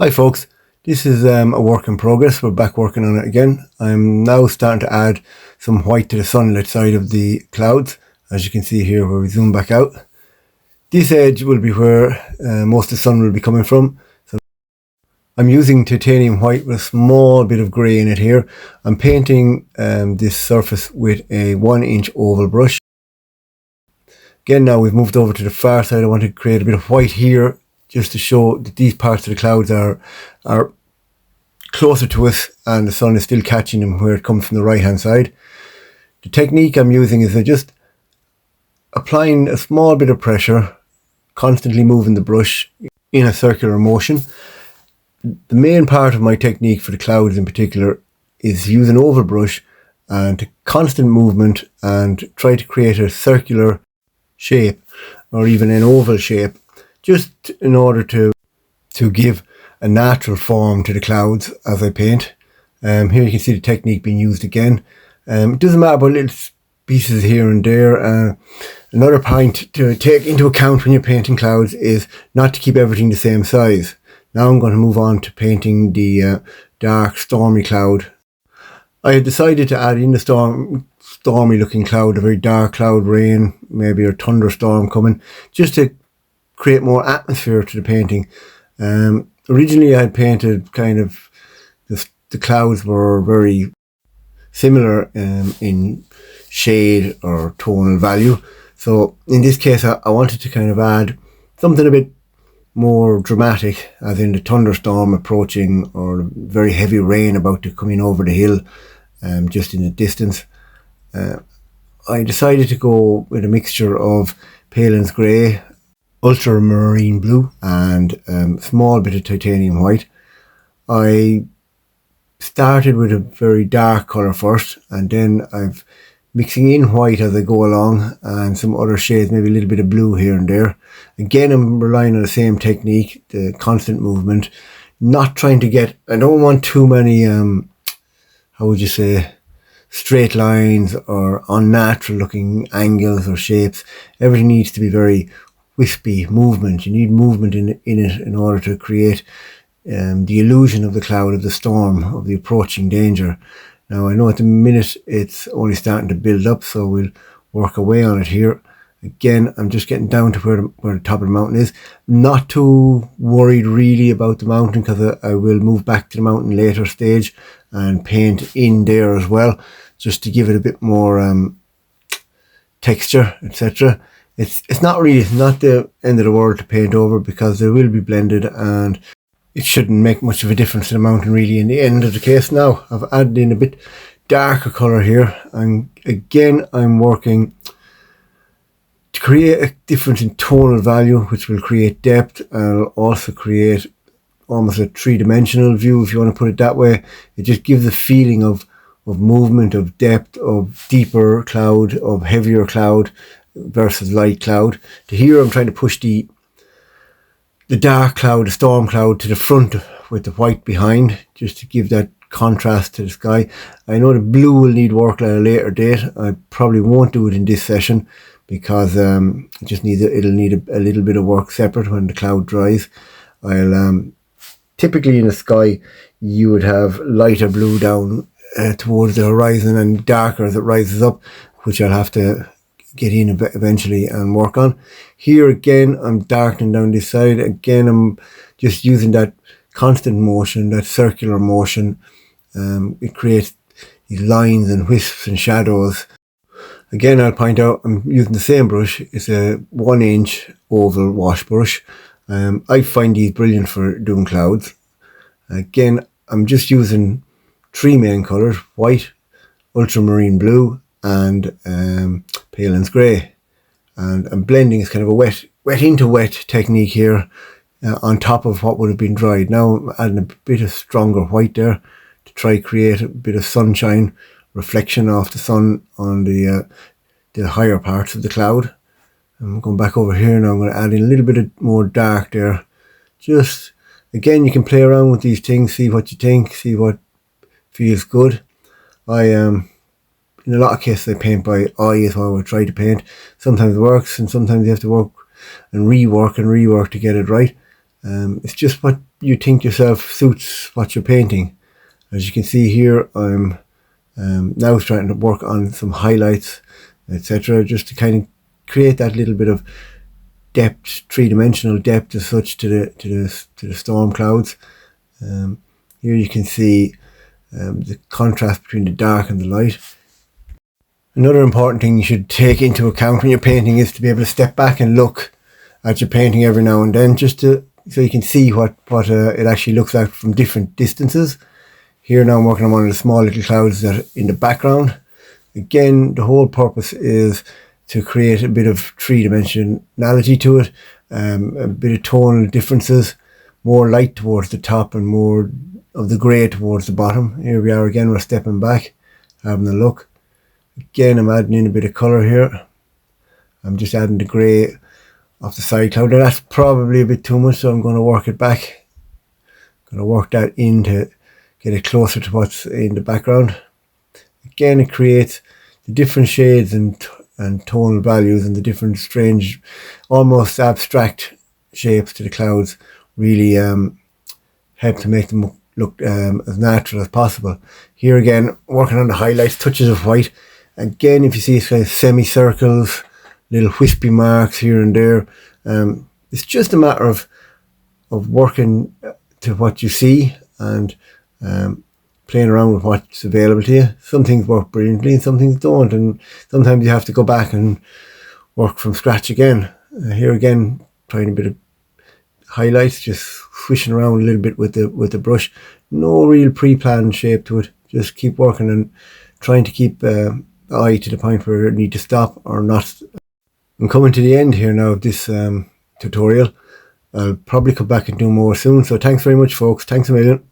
Hi folks, this is a work in progress. We're back working on it again. I'm now starting to add some white to the sunlit side of the clouds, as you can see here where we zoom back out. This edge will be where most of the sun will be coming from. So I'm using titanium white with a small bit of grey in it here. I'm painting this surface with a 1-inch oval brush. Again, now we've moved over to the far side. I want to create a bit of white here, just to show that these parts of the clouds are closer to us and the sun is still catching them where it comes from the right hand side. The technique I'm using is just applying a small bit of pressure, constantly moving the brush in a circular motion. The main part of my technique for the clouds in particular is use an oval brush and constant movement and try to create a circular shape or even an oval shape, just in order to give a natural form to the clouds as I paint. Here you can see the technique being used again. It doesn't matter about little pieces here and there. Another point to take into account when you're painting clouds is not to keep everything the same size. Now I'm going to move on to painting the dark stormy cloud. I had decided to add in the stormy looking cloud, a very dark cloud, rain, maybe a thunderstorm coming, just to create more atmosphere to the painting. Originally I had painted kind of the clouds were very similar in shade or tonal value. So in this case I wanted to kind of add something a bit more dramatic, as in the thunderstorm approaching or very heavy rain about to come in over the hill, just in the distance. I decided to go with a mixture of Palin's grey, ultramarine blue and a small bit of titanium white. I started with a very dark colour first, and then I've mixing in white as I go along and some other shades, maybe a little bit of blue here and there. Again, I'm relying on the same technique, the constant movement, not trying to get, I don't want too many, how would you say, straight lines or unnatural looking angles or shapes. Everything needs to be very wispy movement. You need movement in it in order to create the illusion of the cloud, of the storm, of the approaching danger. Now I know at the minute it's only starting to build up, so we'll work away on it here. Again, I'm just getting down to where the top of the mountain is. Not too worried really about the mountain, because I will move back to the mountain later stage and paint in there as well, just to give it a bit more texture, etc. It's not the end of the world to paint over, because they will be blended and it shouldn't make much of a difference to the mountain really in the end of the case. Now I've added in a bit darker colour here, and again I'm working to create a difference in tonal value, which will create depth and also create almost a three-dimensional view, if you want to put it that way. It just gives a feeling of movement, of depth, of deeper cloud, of heavier cloud versus light cloud. To here I'm trying to push the dark cloud, the storm cloud, to the front with the white behind, just to give that contrast to the sky. I know the blue will need work at a later date. I probably won't do it in this session, because it'll need a little bit of work separate when the cloud dries. I'll typically in the sky you would have lighter blue down towards the horizon and darker as it rises up, which I'll have to get in eventually and work on. Here again I'm darkening down this side. Again I'm just using that constant motion, that circular motion. It creates these lines and wisps and shadows. Again, I'll point out I'm using the same brush. It's a 1-inch oval wash brush. I find these brilliant for doing clouds. Again, I'm just using three main colours: white, ultramarine blue and Palin's grey. And I'm blending is kind of a wet into wet technique here, on top of what would have been dried. Now I'm adding a bit of stronger white there to try create a bit of sunshine, reflection of the sun on the higher parts of the cloud. I'm going back over here now. I'm going to add in a little bit of more dark there. Just again, you can play around with these things, see what you think, see what feels good. In a lot of cases I paint by eye is what I would try to paint. Sometimes it works and sometimes you have to work and rework to get it right. It's just what you think yourself suits what you're painting. As you can see here, I'm now starting to work on some highlights, etc., just to kind of create that little bit of depth, three-dimensional depth as such to the storm clouds. Here you can see the contrast between the dark and the light. Another important thing you should take into account when you're painting is to be able to step back and look at your painting every now and then, just so you can see what it actually looks like from different distances. Here now I'm working on one of the small little clouds that are in the background. Again, the whole purpose is to create a bit of three-dimensionality to it, a bit of tonal differences, more light towards the top and more of the grey towards the bottom. Here we are again, we're stepping back, having a look. Again, I'm adding in a bit of colour here. I'm just adding the grey off the side cloud. Now that's probably a bit too much, so I'm going to work it back. I'm going to work that in to get it closer to what's in the background. Again, it creates the different shades and tonal values and the different strange, almost abstract shapes to the clouds. Really help to make them look as natural as possible. Here again, working on the highlights, touches of white. Again, if you see kind of semicircles, little wispy marks here and there, it's just a matter of working to what you see and playing around with what's available to you. Some things work brilliantly and some things don't, and sometimes you have to go back and work from scratch again. Here again, trying a bit of highlights, just swishing around a little bit with the brush. No real pre-planned shape to it. Just keep working and trying to keep eye to the point where you need to stop or not. I'm coming to the end here now of this tutorial. I'll probably come back and do more soon. So thanks very much, folks. Thanks a million.